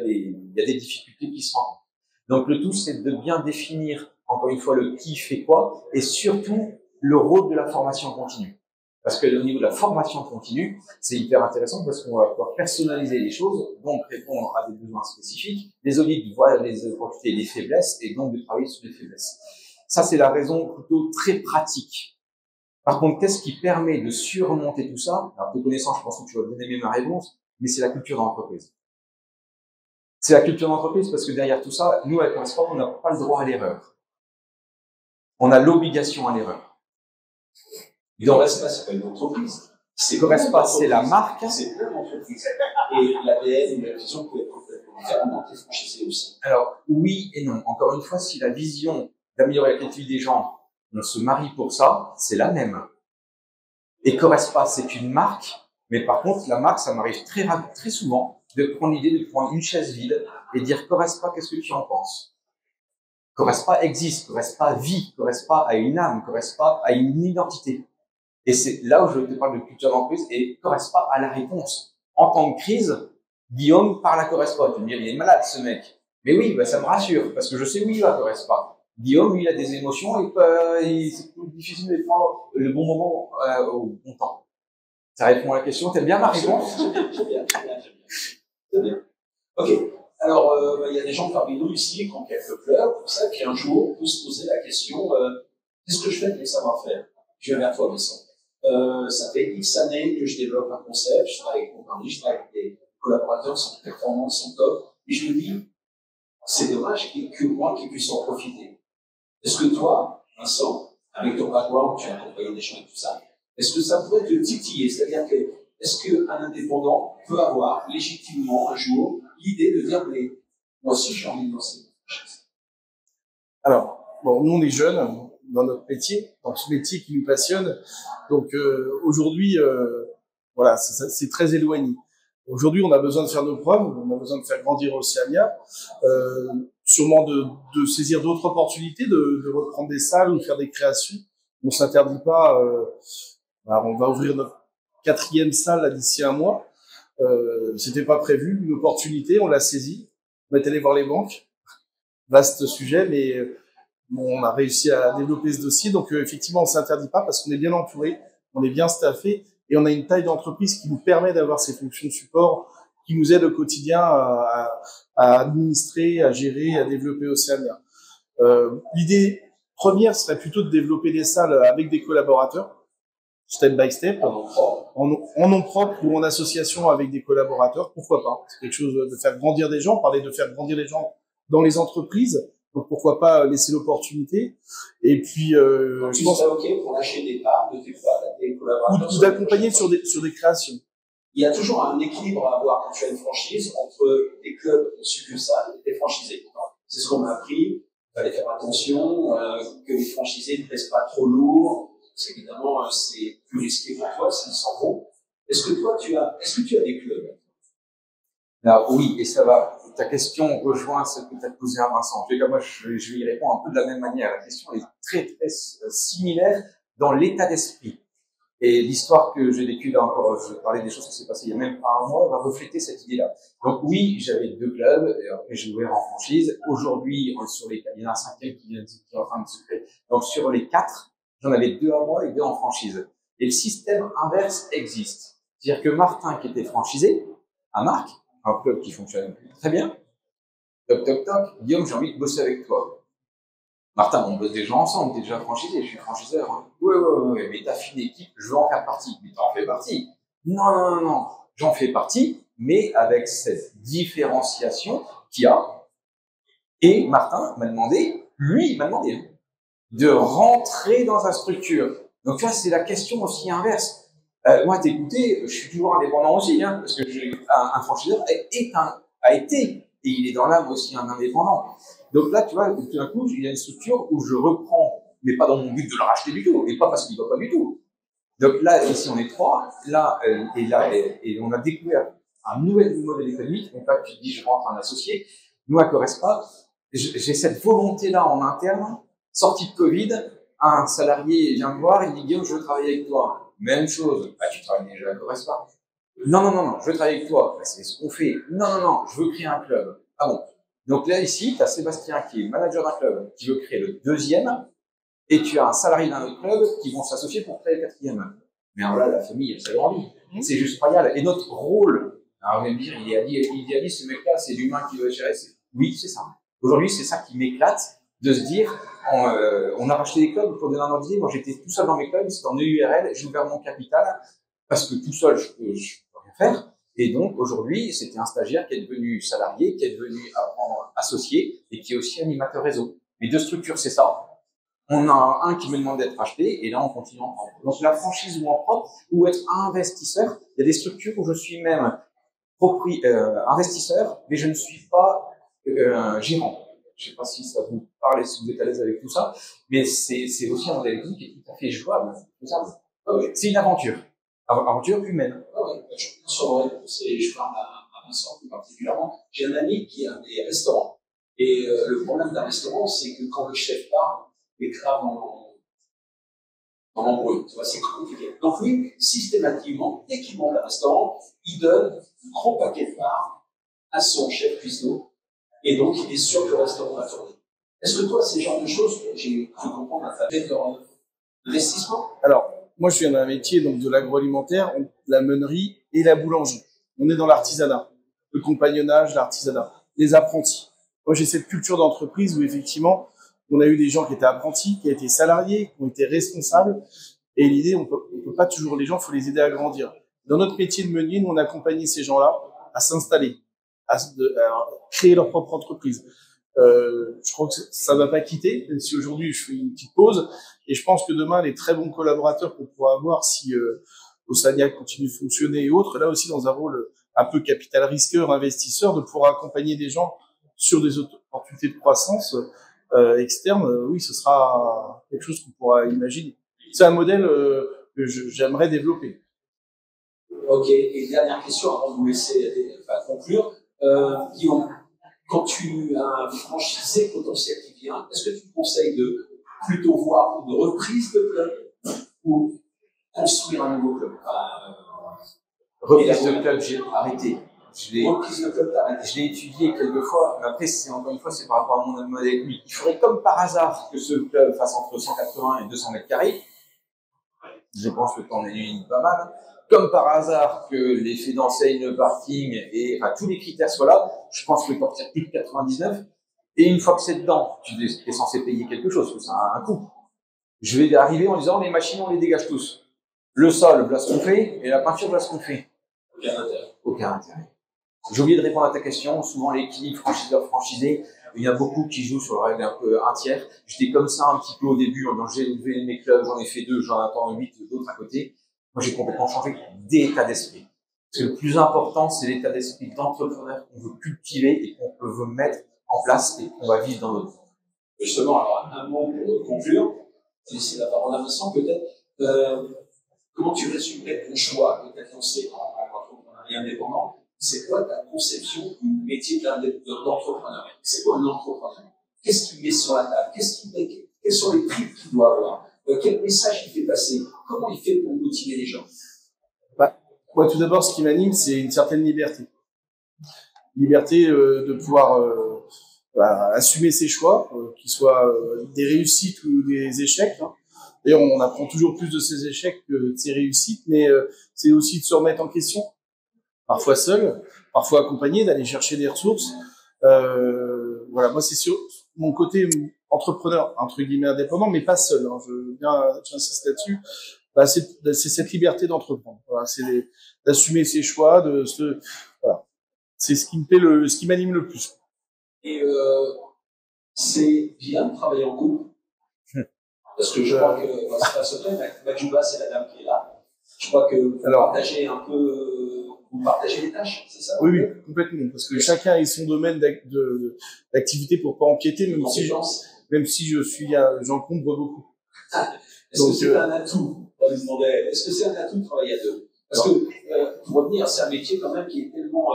a des difficultés qui se rencontrent. Donc le tout, c'est de bien définir, encore une fois, le qui fait quoi et surtout le rôle de la formation continue. Parce que au niveau de la formation continue, c'est hyper intéressant parce qu'on va pouvoir personnaliser les choses, donc répondre à des besoins spécifiques. Les audits voient les opportunités, les faiblesses et donc de travailler sur les faiblesses. Ça, c'est la raison plutôt très pratique. Par contre, qu'est-ce qui permet de surmonter tout ça? Alors, te connaissant, je pense que tu vas bien aimer ma réponse, mais c'est la culture d'entreprise. C'est la culture d'entreprise parce que derrière tout ça, nous, avec Sport, on n'a pas le droit à l'erreur. On a l'obligation à l'erreur. Correspa, c'est pas une entreprise. Correspa, c'est la marque. C'est plein d'entreprises. Et l'ADN ou la vision peut être complètement différente dans tes franchisés aussi. Alors, oui et non. Encore une fois, si la vision d'améliorer la qualité de vie des gens, on se marie pour ça, c'est la même. Et Correspa, c'est une marque, mais par contre, la marque, ça m'arrive très souvent de prendre l'idée de prendre une chaise vide et dire Correspa, qu'est-ce que tu en penses? Correspa existe, Correspa vit, Correspa a une âme, Correspa a une identité. Et c'est là où je te parle de culture d'entreprise et Correspa a la réponse. En temps de crise, Guillaume parle à Correspa. Tu me dis, il est malade ce mec. Mais oui, bah, ça me rassure parce que je sais où il va Correspa. Guillaume, lui, il a des émotions et c'est plus difficile de prendre le bon moment au bon temps. Ça répond à la question. T'aimes bien ma réponse? J'aime bien. Ok. Alors, il y a des gens parmi nous ici qui ont quelques fleurs, pour ça, puis un jour, on peut se poser la question, qu'est-ce que je fais avec les savoir-faire? Je viens vers toi, Vincent. Ça fait X années que je développe un concept, je travaille avec mon mari, je travaille avec des collaborateurs qui sont performants, qui sont top, et je me dis, c'est dommage qu'il n'y ait que moi qui puisse en profiter. Est-ce que toi, Vincent, avec ton background, tu as accompagné des gens et tout ça, est-ce que ça pourrait te titiller? C'est-à-dire que, est-ce qu'un indépendant peut avoir légitimement un jour l'idée de dire, mais moi aussi j'ai envie de lancer une franchise? Alors, bon, nous on est jeunes dans notre métier, dans ce métier qui nous passionne. Donc aujourd'hui, voilà, c'est très éloigné. Aujourd'hui, on a besoin de faire nos preuves, on a besoin de faire grandir Oceania, sûrement de saisir d'autres opportunités, de reprendre des salles ou de faire des créations. On s'interdit pas. Alors on va ouvrir notre 4e salle là, d'ici un mois. C'était pas prévu, une opportunité, on l'a saisie. On est allé voir les banques. Vaste sujet, mais bon, on a réussi à développer ce dossier. Donc effectivement, on s'interdit pas parce qu'on est bien entouré, on est bien staffé et on a une taille d'entreprise qui nous permet d'avoir ces fonctions de support qui nous aident au quotidien à administrer, à gérer, à développer Oceania. L'idée première serait plutôt de développer des salles avec des collaborateurs, step by step, en nom propre ou en association avec des collaborateurs, pourquoi pas. C'est quelque chose de faire grandir des gens, parler de faire grandir les gens dans les entreprises, donc pourquoi pas laisser l'opportunité. Et puis, je pense OK pour lâcher des parts de tes collaborateurs. Ou d'accompagner sur des créations. Il y a toujours un équilibre à avoir quand tu as une franchise entre des clubs succursales et des franchisés. C'est ce qu'on m'a appris. Il fallait faire attention, que les franchisés ne pèsent pas trop lourd. Parce qu'évidemment, c'est plus risqué pour toi s'ils s'en vont. Est-ce que tu as des clubs? Alors, oui, et ça va. Ta question rejoint ce que tu as posé à Vincent. En tout cas, moi, je vais y répondre un peu de la même manière. La question est très, très similaire dans l'état d'esprit. Et l'histoire que j'ai vécue là encore, je parlais des choses qui s'est passées il y a même pas un mois, va refléter cette idée-là. Donc oui, j'avais 2 clubs, et après j'ai ouvert en franchise. Aujourd'hui, sur les, il y en a un 5e qui est en train de se créer. Donc sur les 4, j'en avais 2 à moi et 2 en franchise. Et le système inverse existe. C'est-à-dire que Martin, qui était franchisé, à Marc, un club qui fonctionne très bien, toc toc toc, Guillaume, j'ai envie de bosser avec toi. Martin, on bosse déjà ensemble, t'es déjà franchisé, je suis franchiseur. Hein. Ouais, mais t'as fait une équipe, je veux en faire partie. Mais t'en fais partie. Non, j'en fais partie, mais avec cette différenciation qu'il y a. Et Martin m'a demandé, lui, il m'a demandé de rentrer dans sa structure. Donc là, c'est la question aussi inverse. Moi, t'écouter, je suis toujours indépendant aussi, hein, parce que un franchiseur a été, et il est dans l'âme aussi un indépendant. Donc là, tu vois, tout d'un coup, il y a une structure où je reprends, mais pas dans mon but de le racheter du tout, et pas parce qu'il ne va pas du tout. Donc là, ici, on est 3, là, et on a découvert un nouvel modèle économique. Donc là, tu te dis, je rentre un associé. Nous, à Correspa, j'ai cette volonté-là en interne, sortie de Covid, un salarié vient me voir, il dit, Guillaume, je veux travailler avec toi. Même chose, bah, tu travailles déjà à Correspa. Non, je veux travailler avec toi. Bah, c'est ce qu'on fait. Non, je veux créer un club. Ah bon. Donc là, ici, tu as Sébastien qui est manager d'un club, qui veut créer le 2e, et tu as un salarié d'un autre club qui vont s'associer pour créer le 4e. Mais alors là, la famille, elle s'agrandit. C'est juste royal. Et notre rôle, alors on va me dire, il idéalise ce mec-là, c'est l'humain qui doit gérer. Oui, c'est ça. Aujourd'hui, c'est ça qui m'éclate, de se dire, on a racheté des clubs, pour donner un ordre d'idée, moi j'étais tout seul dans mes clubs, c'était en EURL, j'ai ouvert mon capital, parce que tout seul, je peux rien faire. Et donc, aujourd'hui, c'était un stagiaire qui est devenu salarié, qui est devenu associé et qui est aussi animateur réseau. Les 2 structures, c'est ça. On a un qui me demande d'être acheté et là, on continue en propre. Donc, la franchise ou en propre ou être investisseur, il y a des structures où je suis même investisseur, mais je ne suis pas gérant. Je ne sais pas si ça vous parle et si vous êtes à l'aise avec tout ça, mais c'est aussi un modèle économique qui est tout à fait jouable, faisable. C'est une aventure humaine. Je parle à Vincent plus particulièrement. J'ai un ami qui a des restaurants. Et le problème d'un restaurant, c'est que quand le chef part, les crabes en embrouille. Tu vois, c'est compliqué. Donc lui, systématiquement, dès qu'il monte un restaurant, il donne un gros paquet de parts à son chef cuistot. Et donc, il est sûr que le restaurant va tourner. Est-ce que toi, ces genres de choses, j'ai cru comprendre à travers leur investissement? Alors, moi, je viens d'un métier donc de l'agroalimentaire, la meunerie et la boulangerie. On est dans l'artisanat, le compagnonnage, l'artisanat, les apprentis. Moi, j'ai cette culture d'entreprise où effectivement, on a eu des gens qui étaient apprentis, qui étaient salariés, qui ont été responsables. Et l'idée, on peut pas toujours les gens, il faut les aider à grandir. Dans notre métier de meunier, nous, on accompagne ces gens-là à s'installer, à créer leur propre entreprise. Je crois que ça va pas quitter, même si aujourd'hui je fais une petite pause, et je pense que demain les très bons collaborateurs qu'on pourra avoir si Osania continue de fonctionner et autres, là aussi dans un rôle un peu capital risqueur, investisseur, de pouvoir accompagner des gens sur des opportunités de croissance externe, oui, ce sera quelque chose qu'on pourra imaginer. C'est un modèle que j'aimerais développer. Ok, et dernière question avant de vous laisser conclure. Guillaume, quand tu as un franchisé potentiel qui vient, est-ce que tu conseilles de plutôt voir une reprise de club ou construire un nouveau club? Reprise de club, j'ai arrêté. Reprise de club, t'as arrêté. Je l'ai étudié quelques fois, mais après, encore une fois, c'est par rapport à mon modèle économique. Il faudrait comme par hasard que ce club fasse entre 180 et 200 mètres carrés. Je pense que t'en élimines pas mal. Comme par hasard que l'effet d'enseigne, le parking et enfin, tous les critères soient là, je pense que tu en retires plus de 99. Et une fois que c'est dedans, tu es censé payer quelque chose, parce que ça a un coût. Je vais arriver en disant, les machines, on les dégage tous. Le sol, voilà ce qu'on fait, et la peinture, voilà ce qu'on fait. Aucun intérêt. J'ai oublié de répondre à ta question. Souvent, l'équilibre franchiseur-franchisé, il y a beaucoup qui jouent sur la règle un peu un tiers. J'étais comme ça un petit peu au début, j'ai levé mes clubs, j'en ai fait 2, j'en attends 8 d'autres à côté. Moi, j'ai complètement changé d'état d'esprit. Parce que le plus important, c'est l'état d'esprit d'entrepreneur qu'on veut cultiver et qu'on veut mettre en place et qu'on va vivre dans notre vie. Justement, alors, un mot pour conclure. Je vais laisser la parole à Vincent, peut-être. Comment tu résumerais ton choix de t'être lancé en entrepreneuriat indépendant? C'est quoi ta conception du métier d'entrepreneur? C'est quoi un entrepreneur? Qu'est-ce qu'il met sur la table? Quels sont les prix qu'il doit avoir? quel message il fait passer? Comment il fait pour motiver les gens? Bah, moi, tout d'abord, ce qui m'anime, c'est une certaine liberté. Liberté de pouvoir assumer ses choix, qu'ils soient des réussites ou des échecs. Hein. D'ailleurs, on apprend toujours plus de ses échecs que de ses réussites, mais c'est aussi de se remettre en question, parfois seul, parfois accompagné, d'aller chercher des ressources. Voilà, moi, c'est sur mon côté entrepreneur, entre guillemets indépendant, mais pas seul. Hein, j'insiste là-dessus. Bah, c'est cette liberté d'entreprendre. Voilà, c'est d'assumer ses choix, voilà. C'est ce qui me plaît ce qui m'anime le plus. Et c'est bien de travailler en couple. Parce que je crois que, c'est pas secret, Majuba, c'est la dame qui est là. Je crois que vous partagez un peu, vous partagez les tâches, c'est ça? Oui, complètement. Parce que chacun a son domaine d'activité pour pas empiéter, même si j'encombre beaucoup. Est-ce que c'est un atout? On se demandait, est-ce que c'est un atout de travailler à deux? Parce que, pour revenir, c'est un métier quand même qui est tellement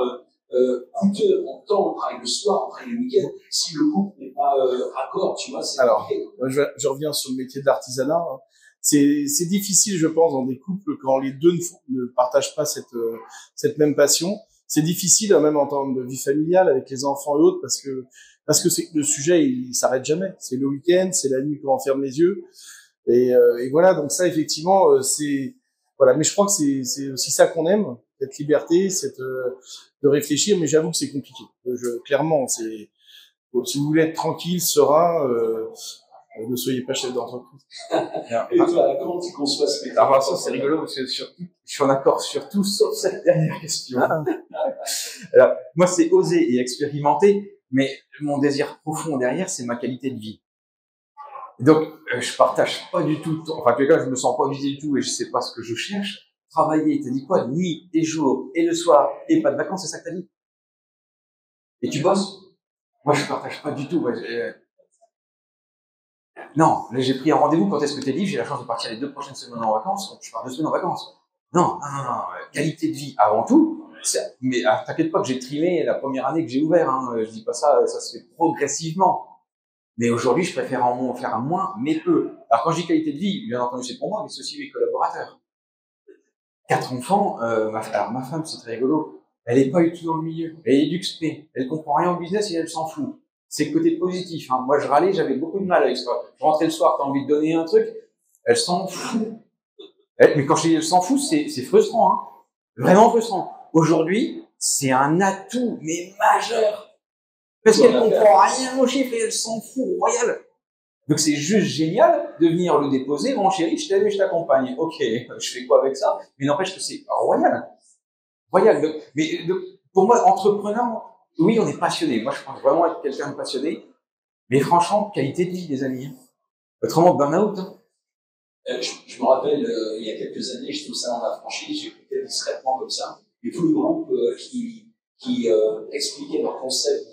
coûteux en temps, on travaille le soir, on travaille le week-end. Si le couple n'est pas raccord, tu vois, c'est compliqué. Alors, je reviens sur le métier de l'artisanat. Hein. C'est difficile, je pense, dans des couples quand les deux ne partagent pas cette même passion. C'est difficile, même en termes de vie familiale avec les enfants et autres, parce que le sujet, il s'arrête jamais. C'est le week-end, c'est la nuit quand on ferme les yeux. Et voilà, donc ça, effectivement, voilà. Mais je crois que c'est aussi ça qu'on aime, cette liberté, de réfléchir. Mais j'avoue que c'est compliqué. Clairement, si vous voulez être tranquille, serein, ne soyez pas chef d'entreprise. Et toi, comment tu conçois ce métier? Alors, ça, c'est rigolo parce que je suis en accord sur tout sauf cette dernière question. Alors, moi, c'est oser et expérimenter, mais mon désir profond derrière, c'est ma qualité de vie. Donc, je partage pas du tout, enfin, en tout cas, je me sens pas visé du tout et je sais pas ce que je cherche. Travailler, t'as dit quoi? Nuit et jour, et le soir, et pas de vacances, c'est ça que t'as dit? Et tu bosses? Moi, je partage pas du tout. Non, là, j'ai pris un rendez-vous quand est-ce que t'es libre, j'ai la chance de partir les 2 prochaines semaines en vacances, donc je pars 2 semaines en vacances. Non, qualité de vie avant tout. Mais t'inquiète pas que j'ai trimé la première année que j'ai ouvert, hein. Je dis pas ça, ça se fait progressivement. Mais aujourd'hui, je préfère faire un moins, mais peu. Alors quand je dis qualité de vie, bien entendu, c'est pour moi, mais c'est aussi mes collaborateurs. 4 enfants, ma femme, c'est très rigolo. Elle est pas du tout dans le milieu. Elle est d'UXP. Elle comprend rien au business et elle s'en fout. C'est le côté positif, hein. Moi, je râlais, j'avais beaucoup de mal avec ça. Je rentrais le soir, t'as envie de donner un truc, elle s'en fout. Mais quand je dis elle s'en fout, c'est frustrant, hein. Vraiment frustrant. Aujourd'hui, c'est un atout, mais majeur. Parce qu'elle comprend rien aux chiffres et elle s'en fout, royal. Donc c'est juste génial de venir le déposer. Mon chéri, je t'aime et je t'accompagne. Ok, je fais quoi avec ça? Mais n'empêche que c'est royal. Royal. Donc, pour moi, entrepreneur, oui, on est passionné. Moi, je pense vraiment être quelqu'un de passionné. Mais franchement, qualité de vie, les amis. Autrement, burn-out. Hein. Je me rappelle, il y a quelques années, j'étais au salon de la franchise, j'écoutais discrètement comme ça, et tout le groupe qui expliquait leur concept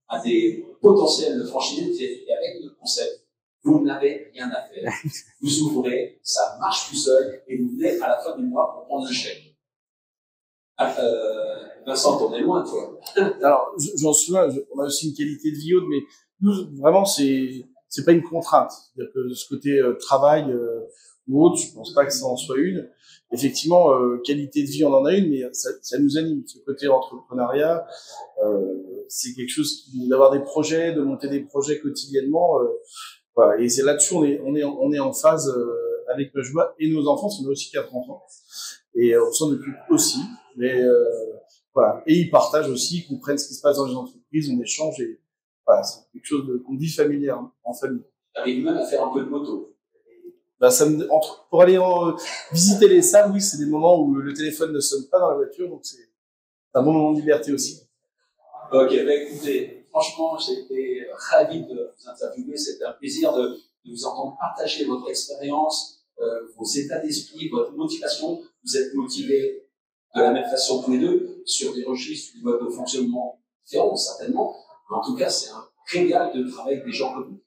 à des potentiels franchisés, et avec le concept, vous n'avez rien à faire. Vous ouvrez, ça marche tout seul, et vous venez à la fin du mois pour prendre un chèque. Vincent, t'en es loin, toi. Alors, j'en suis loin, on a aussi une qualité de vie haute, mais nous, vraiment, c'est pas une contrainte. C'est-à-dire que de ce côté travail ou autre, je pense pas que ça en soit une. Effectivement, qualité de vie, on en a une, mais ça nous anime. Ce côté entrepreneuriat, c'est quelque chose d'avoir des projets, de monter des projets quotidiennement. Voilà. Et c'est là-dessus, on est en phase avec Majuba et nos enfants. On a aussi 4 enfants et on s'en occupe aussi. Mais voilà. Et ils partagent aussi, ils comprennent ce qui se passe dans les entreprises, on échange et voilà, c'est quelque chose qu'on vit familière, hein, en famille. T'arrives même à faire un peu de moto. Bah, pour aller visiter les salles, oui, c'est des moments où le téléphone ne sonne pas dans la voiture, donc c'est un bon moment de liberté aussi. Ok, bah écoutez, franchement, j'ai été ravi de vous interviewer. C'était un plaisir de vous entendre partager votre expérience, vos états d'esprit, votre motivation. Vous êtes motivés de la même façon tous les deux, sur des registres, des modes de fonctionnement différents, certainement. Mais en tout cas, c'est un régal de travailler avec des gens comme vous.